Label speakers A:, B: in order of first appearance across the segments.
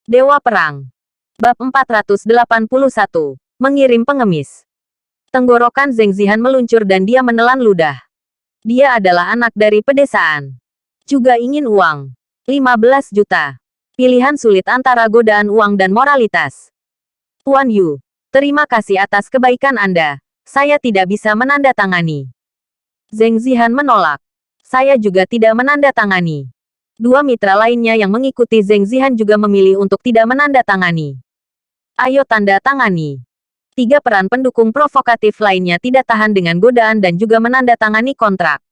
A: Dewa Perang. Bab 481. Mengirim pengemis. Tenggorokan Zheng Zihan meluncur dan dia menelan ludah. Dia adalah anak dari pedesaan. Juga ingin uang. 15 juta. Pilihan sulit antara godaan uang dan moralitas. Tuan Yu, terima kasih atas kebaikan Anda. Saya tidak bisa menandatangani. Zheng Zihan menolak. Saya juga tidak menandatangani. Dua mitra lainnya yang mengikuti Zheng Zihan juga memilih untuk tidak menandatangani. Ayo tanda tangani. Tiga peran pendukung provokatif lainnya tidak tahan dengan godaan dan juga menandatangani kontrak.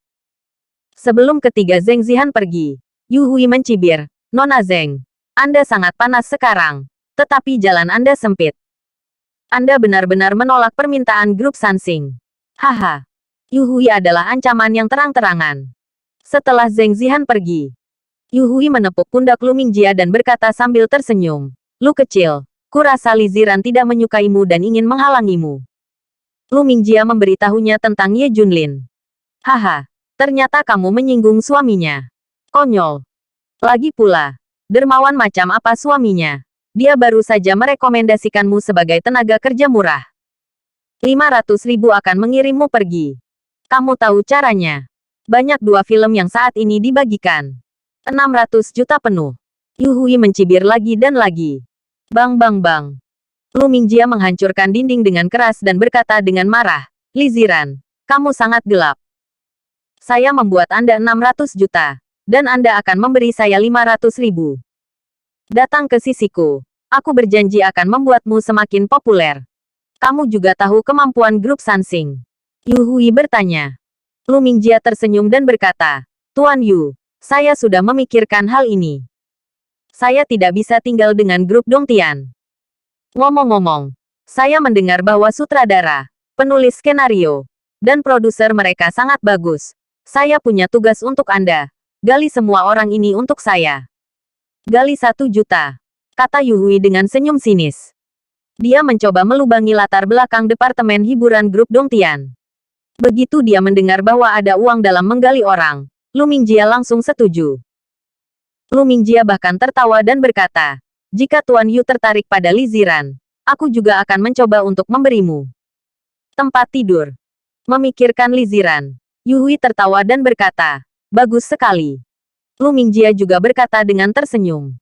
A: Sebelum ketiga Zheng Zihan pergi, Yu Hui mencibir, Nona Zheng, Anda sangat panas sekarang, tetapi jalan Anda sempit. Anda benar-benar menolak permintaan grup Sansing. Haha. Yu Hui adalah ancaman yang terang-terangan. Setelah Zheng Zihan pergi, Yu Hui menepuk pundak Lu Mingjia dan berkata sambil tersenyum, Lu kecil, kurasa Li Ziran tidak menyukaimu dan ingin menghalangimu. Lu Mingjia memberitahunya tentang Ye Junlin. Haha, ternyata kamu menyinggung suaminya. Konyol. Lagi pula, dermawan macam apa suaminya? Dia baru saja merekomendasikanmu sebagai tenaga kerja murah. 500.000 akan mengirimmu pergi. Kamu tahu caranya. Banyak dua film yang saat ini dibagikan. 600 juta penuh. Yu Hui mencibir lagi dan lagi. Bang bang bang. Lu Mingjia menghancurkan dinding dengan keras dan berkata dengan marah, Li Ziran, kamu sangat gelap. Saya membuat Anda 600 juta. Dan Anda akan memberi saya 500.000. Datang ke sisiku. Aku berjanji akan membuatmu semakin populer. Kamu juga tahu kemampuan grup Sansing. Yu Hui bertanya. Lu Mingjia tersenyum dan berkata, Tuan Yu, saya sudah memikirkan hal ini. Saya tidak bisa tinggal dengan grup Dongtian. Ngomong-ngomong, saya mendengar bahwa sutradara, penulis skenario, dan produser mereka sangat bagus. Saya punya tugas untuk Anda. Gali semua orang ini untuk saya. Gali 1 juta, kata Yu Hui dengan senyum sinis. Dia mencoba melubangi latar belakang departemen hiburan grup Dongtian. Begitu dia mendengar bahwa ada uang dalam menggali orang, Lu Mingjia langsung setuju. Lu Mingjia bahkan tertawa dan berkata, jika Tuan Yu tertarik pada Li Ziran, aku juga akan mencoba untuk memberimu tempat tidur. Memikirkan Li Ziran, Yu Hui tertawa dan berkata, bagus sekali. Lu Mingjia juga berkata dengan tersenyum.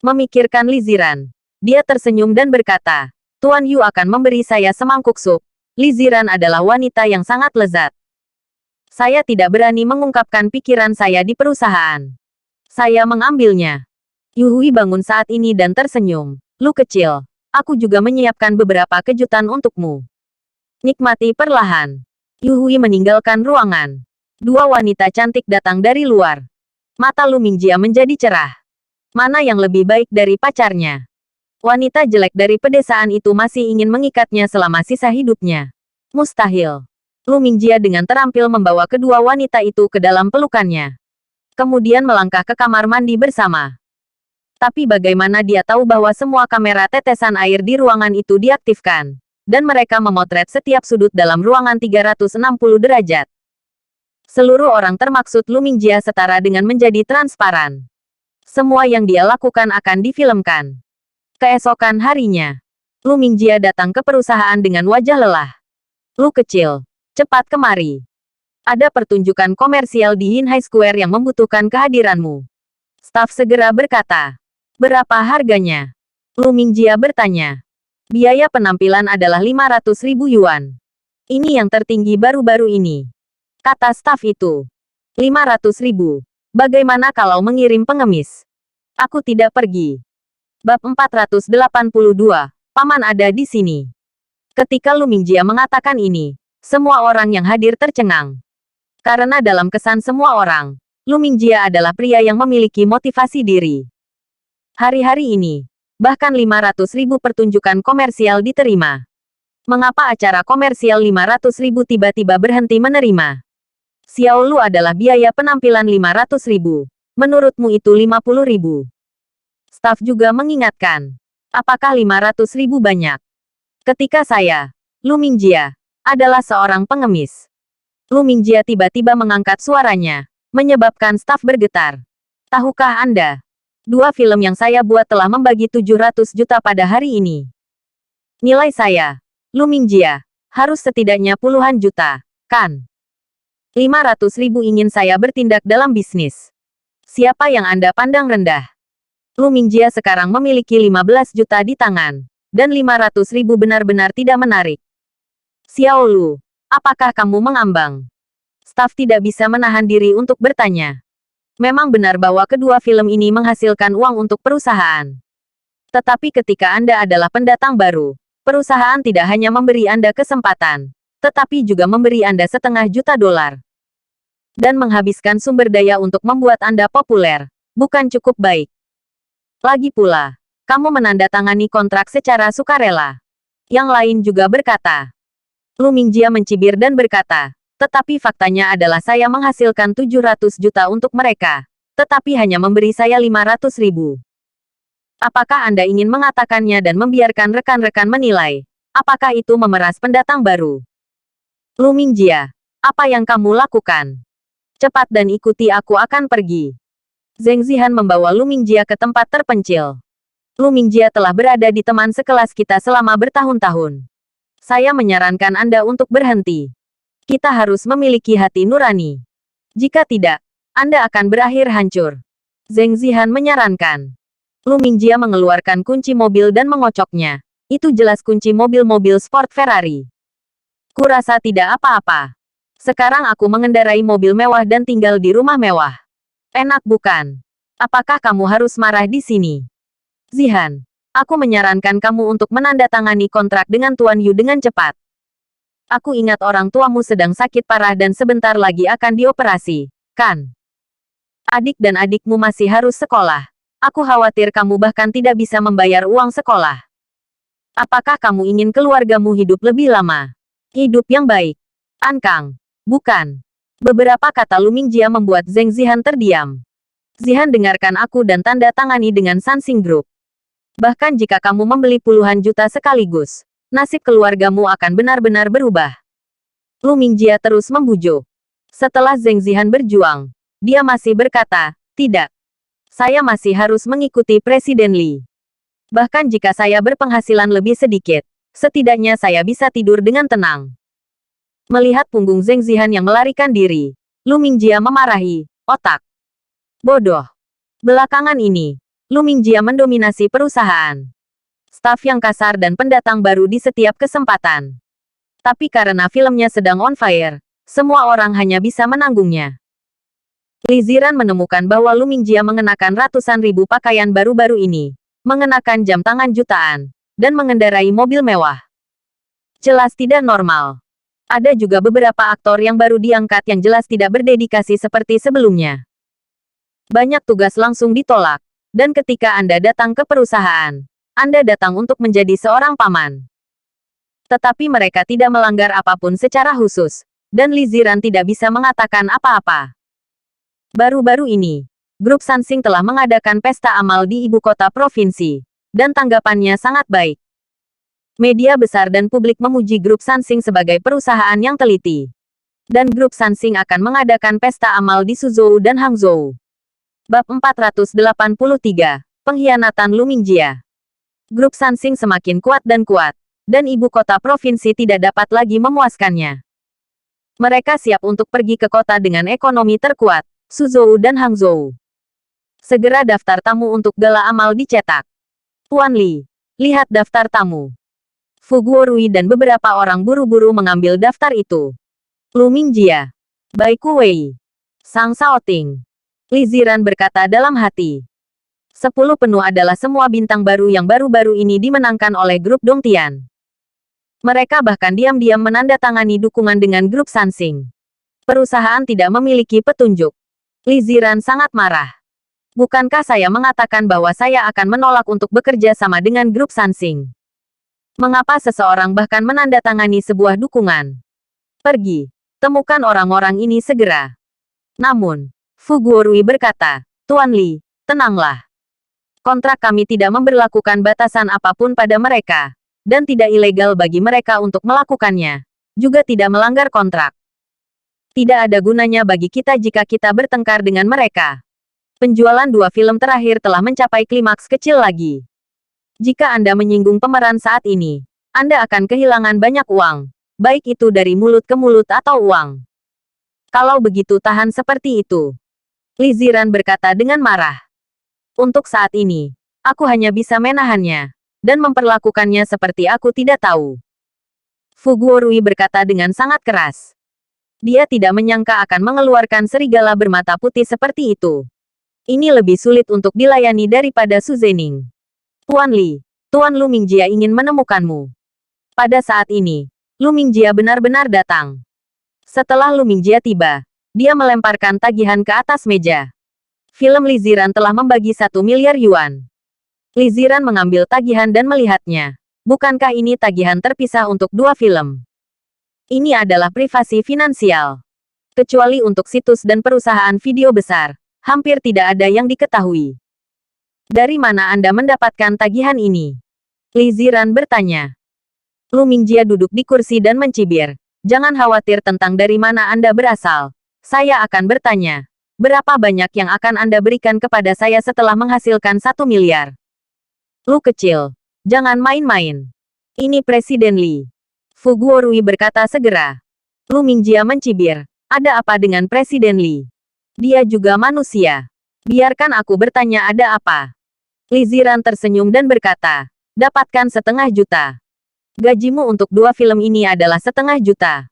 A: Memikirkan Li Ziran, dia tersenyum dan berkata, Tuan Yu akan memberi saya semangkuk sup. Li Ziran adalah wanita yang sangat lezat. Saya tidak berani mengungkapkan pikiran saya di perusahaan. Saya mengambilnya. Yu Hui bangun saat ini dan tersenyum. Lu kecil, aku juga menyiapkan beberapa kejutan untukmu. Nikmati perlahan. Yu Hui meninggalkan ruangan. Dua wanita cantik datang dari luar. Mata Lu Mingjia menjadi cerah. Mana yang lebih baik dari pacarnya? Wanita jelek dari pedesaan itu masih ingin mengikatnya selama sisa hidupnya. Mustahil. Lu Mingjia dengan terampil membawa kedua wanita itu ke dalam pelukannya. Kemudian melangkah ke kamar mandi bersama. Tapi bagaimana dia tahu bahwa semua kamera tetesan air di ruangan itu diaktifkan? Dan mereka memotret setiap sudut dalam ruangan 360 derajat. Seluruh orang termaksud Lu Mingjia setara dengan menjadi transparan. Semua yang dia lakukan akan difilmkan. Keesokan harinya, Lu Mingjia datang ke perusahaan dengan wajah lelah. Lu kecil, cepat kemari. Ada pertunjukan komersial di Yinhai Square yang membutuhkan kehadiranmu. Staf segera berkata. Berapa harganya? Lu Mingjia bertanya. Biaya penampilan adalah 500.000 yuan. Ini yang tertinggi baru-baru ini. Kata staf itu. 500.000. Bagaimana kalau mengirim pengemis? Aku tidak pergi. Bab 482. Paman ada di sini. Ketika Lu Mingjia mengatakan ini, semua orang yang hadir tercengang. Karena dalam kesan semua orang, Lu Mingjia adalah pria yang memiliki motivasi diri. Hari-hari ini, bahkan 500.000 pertunjukan komersial diterima. Mengapa acara komersial 500.000 tiba-tiba berhenti menerima? Xiao Lu adalah biaya penampilan 500.000. Menurutmu itu 50.000. Staf juga mengingatkan. Apakah 500.000 banyak? Ketika saya, Lu Mingjia, adalah seorang pengemis. Lu Mingjia tiba-tiba mengangkat suaranya, menyebabkan staf bergetar. Tahukah Anda? 2 film yang saya buat telah membagi 700 juta pada hari ini. Nilai saya, Lu Mingjia, harus setidaknya puluhan juta, kan? 500.000 ingin saya bertindak dalam bisnis. Siapa yang Anda pandang rendah? Lu Mingjia sekarang memiliki 15 juta di tangan, dan 500.000 benar-benar tidak menarik. Xiao Lu, apakah kamu mengambang? Staf tidak bisa menahan diri untuk bertanya. Memang benar bahwa kedua film ini menghasilkan uang untuk perusahaan. Tetapi ketika Anda adalah pendatang baru, perusahaan tidak hanya memberi Anda kesempatan, tetapi juga memberi Anda $500.000. Dan menghabiskan sumber daya untuk membuat Anda populer, bukan cukup baik. Lagi pula, kamu menandatangani kontrak secara sukarela. Yang lain juga berkata. Lu Mingjia mencibir dan berkata, tetapi faktanya adalah saya menghasilkan 700 juta untuk mereka, tetapi hanya memberi saya 500.000. Apakah Anda ingin mengatakannya dan membiarkan rekan-rekan menilai, apakah itu memeras pendatang baru? Lu Mingjia, apa yang kamu lakukan? Cepat dan ikuti aku akan pergi. Zheng Zihan membawa Lu Mingjia ke tempat terpencil. Lu Mingjia telah berada di teman sekelas kita selama bertahun-tahun. Saya menyarankan Anda untuk berhenti. Kita harus memiliki hati nurani. Jika tidak, Anda akan berakhir hancur. Zheng Zihan menyarankan. Lu Mingjia mengeluarkan kunci mobil dan mengocoknya. Itu jelas kunci mobil-mobil sport Ferrari. Kurasa tidak apa-apa. Sekarang aku mengendarai mobil mewah dan tinggal di rumah mewah. Enak bukan? Apakah kamu harus marah di sini? Zihan, aku menyarankan kamu untuk menandatangani kontrak dengan Tuan Yu dengan cepat. Aku ingat orang tuamu sedang sakit parah dan sebentar lagi akan dioperasi, kan? Adik dan adikmu masih harus sekolah. Aku khawatir kamu bahkan tidak bisa membayar uang sekolah. Apakah kamu ingin keluargamu hidup lebih lama? Hidup yang baik. Ankang. Bukan. Beberapa kata Lu Mingjia membuat Zheng Zihan terdiam. Zihan dengarkan aku dan tanda tangani dengan Sansing Group. Bahkan jika kamu membeli puluhan juta sekaligus, nasib keluargamu akan benar-benar berubah. Lu Mingjia terus membujuk. Setelah Zheng Zihan berjuang, dia masih berkata, tidak. Saya masih harus mengikuti Presiden Li. Bahkan jika saya berpenghasilan lebih sedikit, setidaknya saya bisa tidur dengan tenang. Melihat punggung Zheng Zihan yang melarikan diri, Lu Mingjia memarahi, otak. Bodoh. Belakangan ini, Lu Mingjia mendominasi perusahaan. Staf yang kasar dan pendatang baru di setiap kesempatan. Tapi karena filmnya sedang on fire, semua orang hanya bisa menanggungnya. Li Ziran menemukan bahwa Lu Mingjia mengenakan ratusan ribu pakaian baru-baru ini, mengenakan jam tangan jutaan, dan mengendarai mobil mewah. Jelas tidak normal. Ada juga beberapa aktor yang baru diangkat yang jelas tidak berdedikasi seperti sebelumnya. Banyak tugas langsung ditolak, dan ketika Anda datang ke perusahaan, Anda datang untuk menjadi seorang paman. Tetapi mereka tidak melanggar apapun secara khusus, dan Li Ziran tidak bisa mengatakan apa-apa. Baru-baru ini, grup Sansing telah mengadakan pesta amal di ibu kota provinsi, dan tanggapannya sangat baik. Media besar dan publik memuji grup Sansing sebagai perusahaan yang teliti. Dan grup Sansing akan mengadakan pesta amal di Suzhou dan Hangzhou. Bab 483, Pengkhianatan Lu Mingjia. Grup Sansing semakin kuat, dan ibu kota provinsi tidak dapat lagi memuaskannya. Mereka siap untuk pergi ke kota dengan ekonomi terkuat, Suzhou dan Hangzhou. Segera daftar tamu untuk gala amal dicetak. Tuan Li, lihat daftar tamu. Fu Guorui dan beberapa orang buru-buru mengambil daftar itu. Lu Mingjia, Bai Kuwei, Sang Shaoting. Li Ziran berkata dalam hati. 10 penuh adalah semua bintang baru yang baru-baru ini dimenangkan oleh grup Dongtian. Mereka bahkan diam-diam menandatangani dukungan dengan grup Sansing. Perusahaan tidak memiliki petunjuk. Li Ziran sangat marah. Bukankah saya mengatakan bahwa saya akan menolak untuk bekerja sama dengan grup Sansing? Mengapa seseorang bahkan menandatangani sebuah dukungan? Pergi, temukan orang-orang ini segera. Namun, Fu Guorui berkata, Tuan Li, tenanglah. Kontrak kami tidak memberlakukan batasan apapun pada mereka, dan tidak ilegal bagi mereka untuk melakukannya, juga tidak melanggar kontrak. Tidak ada gunanya bagi kita jika kita bertengkar dengan mereka. Penjualan 2 film terakhir telah mencapai klimaks kecil lagi. Jika Anda menyinggung pemeran saat ini, Anda akan kehilangan banyak uang, baik itu dari mulut ke mulut atau uang. Kalau begitu tahan seperti itu. Li Ziran berkata dengan marah. Untuk saat ini, aku hanya bisa menahannya, dan memperlakukannya seperti aku tidak tahu. Fu Guorui berkata dengan sangat keras. Dia tidak menyangka akan mengeluarkan serigala bermata putih seperti itu. Ini lebih sulit untuk dilayani daripada Su Zhenning. Tuan Li, Tuan Lu Mingjia ingin menemukanmu. Pada saat ini, Lu Mingjia benar-benar datang. Setelah Lu Mingjia tiba, dia melemparkan tagihan ke atas meja. Film Li Ziran telah membagi 1 miliar yuan. Li Ziran mengambil tagihan dan melihatnya. Bukankah ini tagihan terpisah untuk 2 film? Ini adalah privasi finansial. Kecuali untuk situs dan perusahaan video besar, hampir tidak ada yang diketahui. Dari mana Anda mendapatkan tagihan ini? Li Ziran bertanya. Lu Mingjia duduk di kursi dan mencibir. Jangan khawatir tentang dari mana Anda berasal. Saya akan bertanya. Berapa banyak yang akan Anda berikan kepada saya setelah menghasilkan 1 miliar? Lu kecil. Jangan main-main. Ini Presiden Li. Fu Guorui berkata segera. Lu Mingjia mencibir. Ada apa dengan Presiden Li? Dia juga manusia. Biarkan aku bertanya ada apa. Li Ziran tersenyum dan berkata. Dapatkan 1,5 juta. Gajimu untuk 2 film ini adalah 1,5 juta.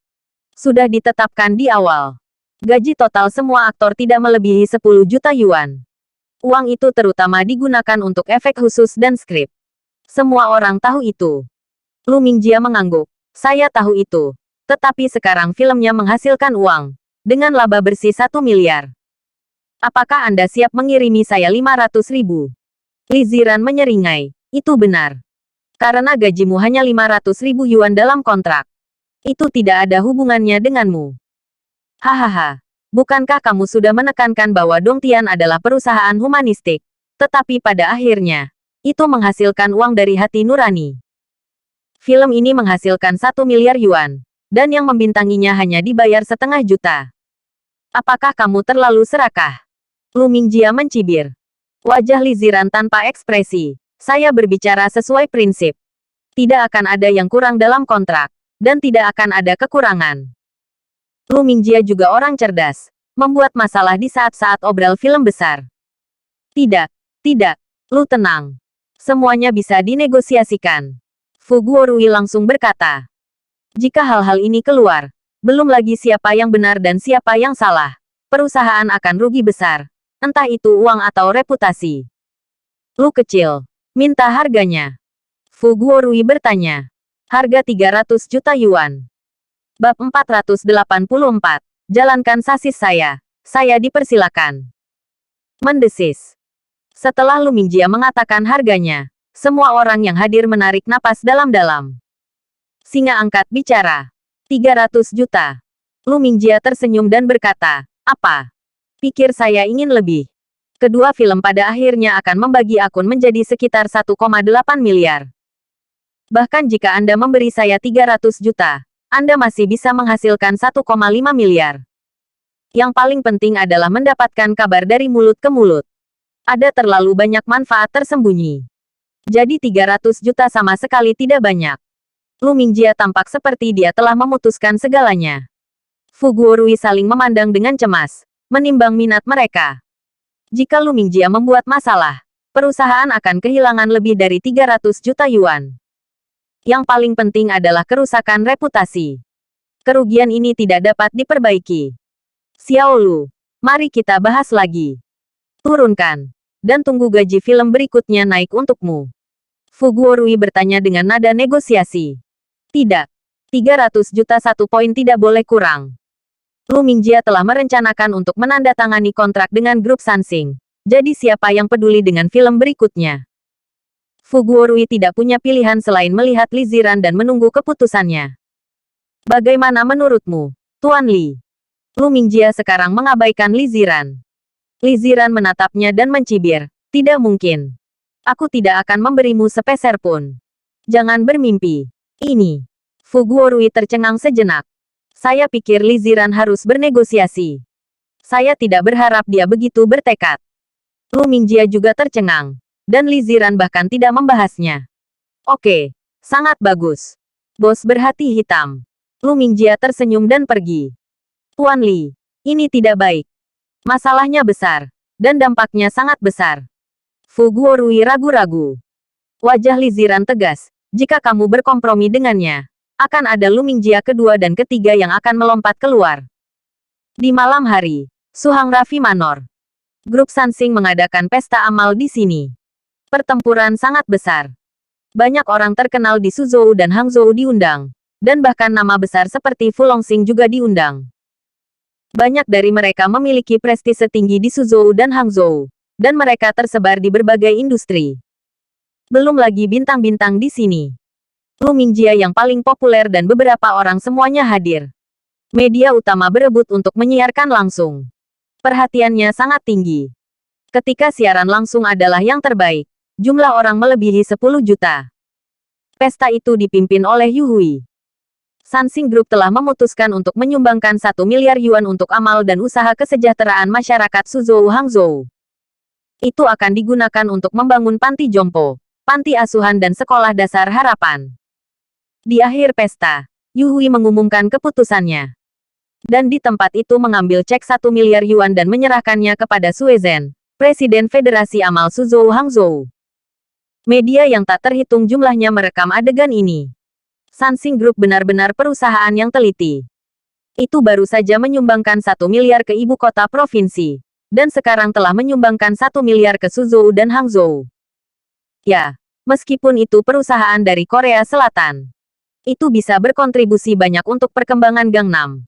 A: Sudah ditetapkan di awal. Gaji total semua aktor tidak melebihi 10 juta yuan. Uang itu terutama digunakan untuk efek khusus dan skrip. Semua orang tahu itu. Lu Mingjia mengangguk. Saya tahu itu. Tetapi sekarang filmnya menghasilkan uang. Dengan laba bersih 1 miliar. Apakah Anda siap mengirimi saya 500 ribu? Li Ziran menyeringai. Itu benar. Karena gajimu hanya 500 ribu yuan dalam kontrak. Itu tidak ada hubungannya denganmu. Hahaha. Bukankah kamu sudah menekankan bahwa Dongtian adalah perusahaan humanistik? Tetapi pada akhirnya, itu menghasilkan uang dari hati nurani. Film ini menghasilkan 1 miliar yuan. Dan yang membintanginya hanya dibayar 1,5 juta. Apakah kamu terlalu serakah? Lu Mingjia mencibir. Wajah Li Ziran tanpa ekspresi. Saya berbicara sesuai prinsip. Tidak akan ada yang kurang dalam kontrak. Dan tidak akan ada kekurangan. Lu Mingjia juga orang cerdas. Membuat masalah di saat-saat obral film besar. Tidak. Lu tenang. Semuanya bisa dinegosiasikan. Fu Guorui langsung berkata. Jika hal-hal ini keluar, belum lagi siapa yang benar dan siapa yang salah. Perusahaan akan rugi besar. Entah itu uang atau reputasi. Lu kecil. Minta harganya. Fu Guorui bertanya. Harga 300 juta yuan. Bab 484. Jalankan sasis saya. Saya dipersilakan. Mendesis. Setelah Lu Mingjia mengatakan harganya, semua orang yang hadir menarik napas dalam-dalam. Singa angkat bicara. 300 juta. Lu Mingjia tersenyum dan berkata, apa? Pikir saya ingin lebih. Kedua film pada akhirnya akan membagi akun menjadi sekitar 1,8 miliar. Bahkan jika Anda memberi saya 300 juta, Anda masih bisa menghasilkan 1,5 miliar. Yang paling penting adalah mendapatkan kabar dari mulut ke mulut. Ada terlalu banyak manfaat tersembunyi. Jadi 300 juta sama sekali tidak banyak. Lu Mingjia tampak seperti dia telah memutuskan segalanya. Fu Guorui saling memandang dengan cemas, menimbang minat mereka. Jika Lu Mingjia membuat masalah, perusahaan akan kehilangan lebih dari 300 juta yuan. Yang paling penting adalah kerusakan reputasi. Kerugian ini tidak dapat diperbaiki. Xiao Lu, mari kita bahas lagi. Turunkan. Dan tunggu gaji film berikutnya naik untukmu. Fu Guorui bertanya dengan nada negosiasi. Tidak. 300 juta 1 poin tidak boleh kurang. Lu Mingjia telah merencanakan untuk menandatangani kontrak dengan grup Sansing. Jadi siapa yang peduli dengan film berikutnya? Fu Guorui tidak punya pilihan selain melihat Li Ziran dan menunggu keputusannya. Bagaimana menurutmu, Tuan Li? Lu Mingjia sekarang mengabaikan Li Ziran. Li Ziran menatapnya dan mencibir. Tidak mungkin. Aku tidak akan memberimu sepeser pun. Jangan bermimpi. Ini. Fu Guorui tercengang sejenak. Saya pikir Li Ziran harus bernegosiasi. Saya tidak berharap dia begitu bertekad. Lu Mingjia juga tercengang. Dan Li Ziran bahkan tidak membahasnya. Oke, sangat bagus. Bos berhati hitam. Lu Mingjia tersenyum dan pergi. Tuan Li, ini tidak baik. Masalahnya besar. Dan dampaknya sangat besar. Fu Guorui ragu-ragu. Wajah Li Ziran tegas. Jika kamu berkompromi dengannya, akan ada Lu Mingjia kedua dan ketiga yang akan melompat keluar. Di malam hari, Suhang Raffi Manor. Grup Sansing mengadakan pesta amal di sini. Pertempuran sangat besar. Banyak orang terkenal di Suzhou dan Hangzhou diundang. Dan bahkan nama besar seperti Fu Longxing juga diundang. Banyak dari mereka memiliki prestise tinggi di Suzhou dan Hangzhou. Dan mereka tersebar di berbagai industri. Belum lagi bintang-bintang di sini. Lu Mingjia yang paling populer dan beberapa orang semuanya hadir. Media utama berebut untuk menyiarkan langsung. Perhatiannya sangat tinggi. Ketika siaran langsung adalah yang terbaik, jumlah orang melebihi 10 juta. Pesta itu dipimpin oleh Yu Hui. Sansing Group telah memutuskan untuk menyumbangkan 1 miliar yuan untuk amal dan usaha kesejahteraan masyarakat Suzhou Hangzhou. Itu akan digunakan untuk membangun panti jompo, panti asuhan dan sekolah dasar harapan. Di akhir pesta, Yu Hui mengumumkan keputusannya. Dan di tempat itu mengambil cek 1 miliar yuan dan menyerahkannya kepada Sue Zhen, Presiden Federasi Amal Suzhou Hangzhou. Media yang tak terhitung jumlahnya merekam adegan ini. Sansing Group benar-benar perusahaan yang teliti. Itu baru saja menyumbangkan 1 miliar ke ibu kota provinsi. Dan sekarang telah menyumbangkan 1 miliar ke Suzhou dan Hangzhou. Ya, meskipun itu perusahaan dari Korea Selatan. Itu bisa berkontribusi banyak untuk perkembangan Gangnam.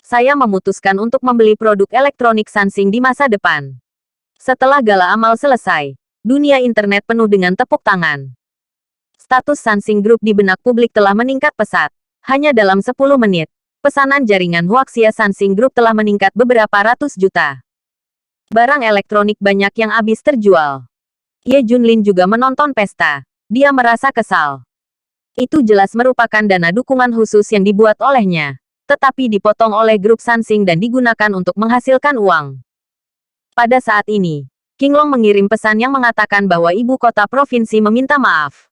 A: Saya memutuskan untuk membeli produk elektronik Sansing di masa depan. Setelah gala amal selesai, dunia internet penuh dengan tepuk tangan. Status Sansing Group di benak publik telah meningkat pesat. Hanya dalam 10 menit, pesanan jaringan Huaxia Sansing Group telah meningkat beberapa ratus juta. Barang elektronik banyak yang habis terjual. Ye Junlin juga menonton pesta. Dia merasa kesal. Itu jelas merupakan dana dukungan khusus yang dibuat olehnya, tetapi dipotong oleh grup Sansing dan digunakan untuk menghasilkan uang. Pada saat ini, Qinglong mengirim pesan yang mengatakan bahwa ibu kota provinsi meminta maaf.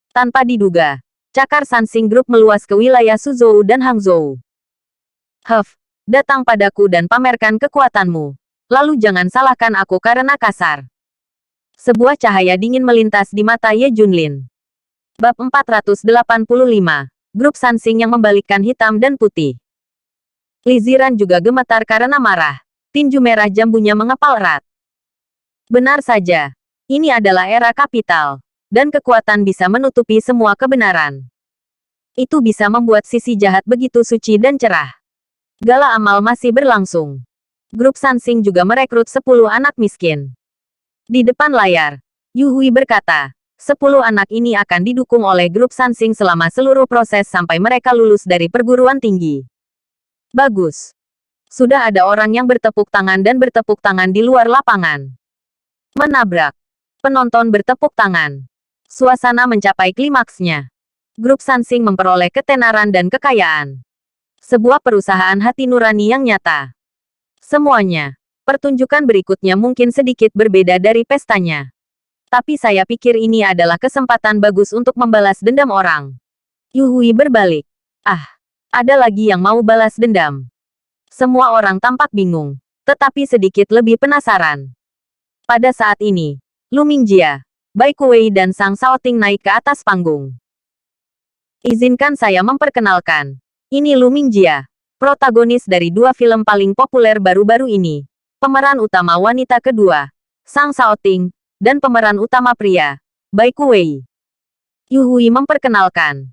A: Tanpa diduga, cakar Sansing Group meluas ke wilayah Suzhou dan Hangzhou. Datang padaku dan pamerkan kekuatanmu. Lalu jangan salahkan aku karena kasar. Sebuah cahaya dingin melintas di mata Ye Junlin. Bab 485. Grup Sansing yang membalikkan hitam dan putih. Li Ziran juga gemetar karena marah. Tinju merah jambunya mengepal erat. Benar saja. Ini adalah era kapital. Dan kekuatan bisa menutupi semua kebenaran. Itu bisa membuat sisi jahat begitu suci dan cerah. Gala amal masih berlangsung. Grup Sansing juga merekrut 10 anak miskin. Di depan layar, Yu Hui berkata, 10 anak ini akan didukung oleh grup Sansing selama seluruh proses sampai mereka lulus dari perguruan tinggi. Bagus. Sudah ada orang yang bertepuk tangan dan bertepuk tangan di luar lapangan. Menabrak. Penonton bertepuk tangan. Suasana mencapai klimaksnya. Grup Sansing memperoleh ketenaran dan kekayaan. Sebuah perusahaan hati nurani yang nyata. Semuanya. Pertunjukan berikutnya mungkin sedikit berbeda dari pestanya. Tapi saya pikir ini adalah kesempatan bagus untuk membalas dendam orang. Yu Hui berbalik. Ada lagi yang mau balas dendam. Semua orang tampak bingung, tetapi sedikit lebih penasaran. Pada saat ini, Lu Mingjia, Bai Kuwei dan Sang Shaoting naik ke atas panggung. Izinkan saya memperkenalkan. Ini Lu Mingjia, protagonis dari 2 film paling populer baru-baru ini. Pemeran utama wanita kedua, Sang Shaoting, dan pemeran utama pria, Bai Kuwei. Yu Hui memperkenalkan.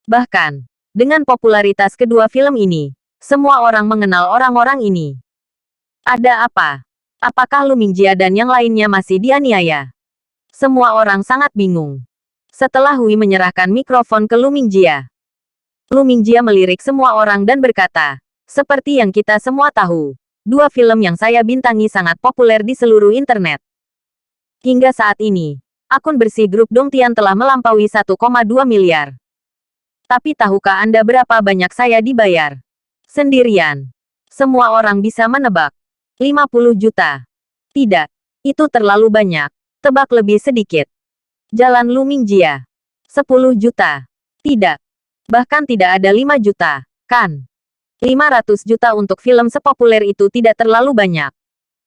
A: Bahkan, dengan popularitas kedua film ini, semua orang mengenal orang-orang ini. Ada apa? Apakah Lu Mingjia dan yang lainnya masih dianiaya? Semua orang sangat bingung. Setelah Hui menyerahkan mikrofon ke Lu Mingjia, Lu Mingjia melirik semua orang dan berkata, seperti yang kita semua tahu, 2 film yang saya bintangi sangat populer di seluruh internet. Hingga saat ini, akun bersih grup Dongtian telah melampaui 1,2 miliar. Tapi tahukah Anda berapa banyak saya dibayar? Sendirian. Semua orang bisa menebak. 50 juta. Tidak. Itu terlalu banyak. Tebak lebih sedikit. Jalan Lu Mingjia. 10 juta. Tidak. Bahkan tidak ada 5 juta, kan? 500 juta untuk film sepopuler itu tidak terlalu banyak.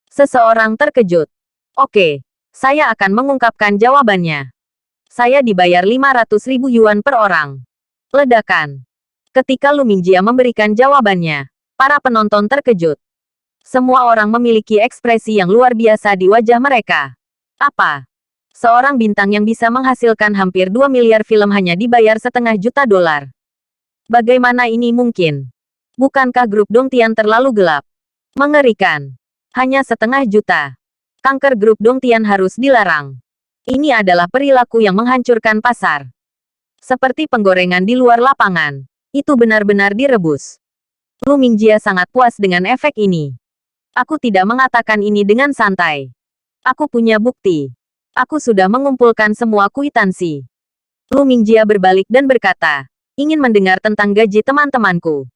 A: Seseorang terkejut. Oke, saya akan mengungkapkan jawabannya. Saya dibayar 500 ribu yuan per orang. Ledakan. Ketika Lu Mingjia memberikan jawabannya, para penonton terkejut. Semua orang memiliki ekspresi yang luar biasa di wajah mereka. Apa? Seorang bintang yang bisa menghasilkan hampir 2 miliar film hanya dibayar $1,5 juta. Bagaimana ini mungkin? Bukankah grup Dongtian terlalu gelap? Mengerikan. Hanya $0,5 juta. Kanker grup Dongtian harus dilarang. Ini adalah perilaku yang menghancurkan pasar. Seperti penggorengan di luar lapangan. Itu benar-benar direbus. Lu Mingjia sangat puas dengan efek ini. Aku tidak mengatakan ini dengan santai. Aku punya bukti. Aku sudah mengumpulkan semua kwitansi. Lu Mingjia berbalik dan berkata, ingin mendengar tentang gaji teman-temanku.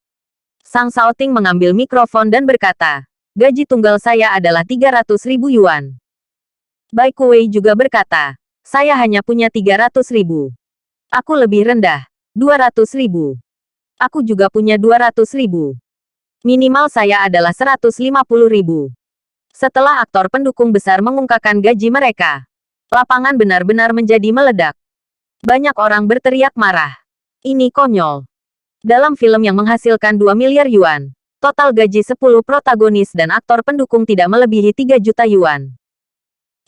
A: Sang Shaoting mengambil mikrofon dan berkata, gaji tunggal saya adalah 300 ribu yuan. Bai Kuwei juga berkata, saya hanya punya 300 ribu. Aku lebih rendah, 200 ribu. Aku juga punya 200 ribu. Minimal saya adalah 150 ribu. Setelah aktor pendukung besar mengungkapkan gaji mereka, lapangan benar-benar menjadi meledak. Banyak orang berteriak marah. Ini konyol. Dalam film yang menghasilkan 2 miliar yuan, total gaji 10 protagonis dan aktor pendukung tidak melebihi 3 juta yuan.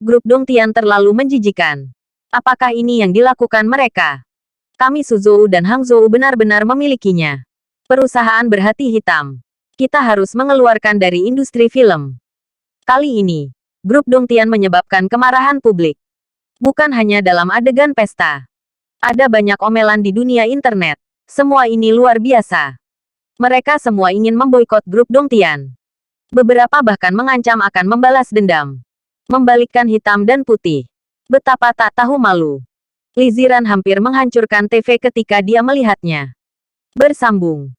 A: Grup Dongtian terlalu menjijikan. Apakah ini yang dilakukan mereka? Kami Suzhou dan Hangzhou benar-benar memilikinya. Perusahaan berhati hitam. Kita harus mengeluarkan dari industri film. Kali ini, grup Dongtian menyebabkan kemarahan publik. Bukan hanya dalam adegan pesta. Ada banyak omelan di dunia internet. Semua ini luar biasa. Mereka semua ingin memboikot grup Dongtian. Beberapa bahkan mengancam akan membalas dendam. Membalikkan hitam dan putih. Betapa tak tahu malu. Li Ziran hampir menghancurkan TV ketika dia melihatnya. Bersambung.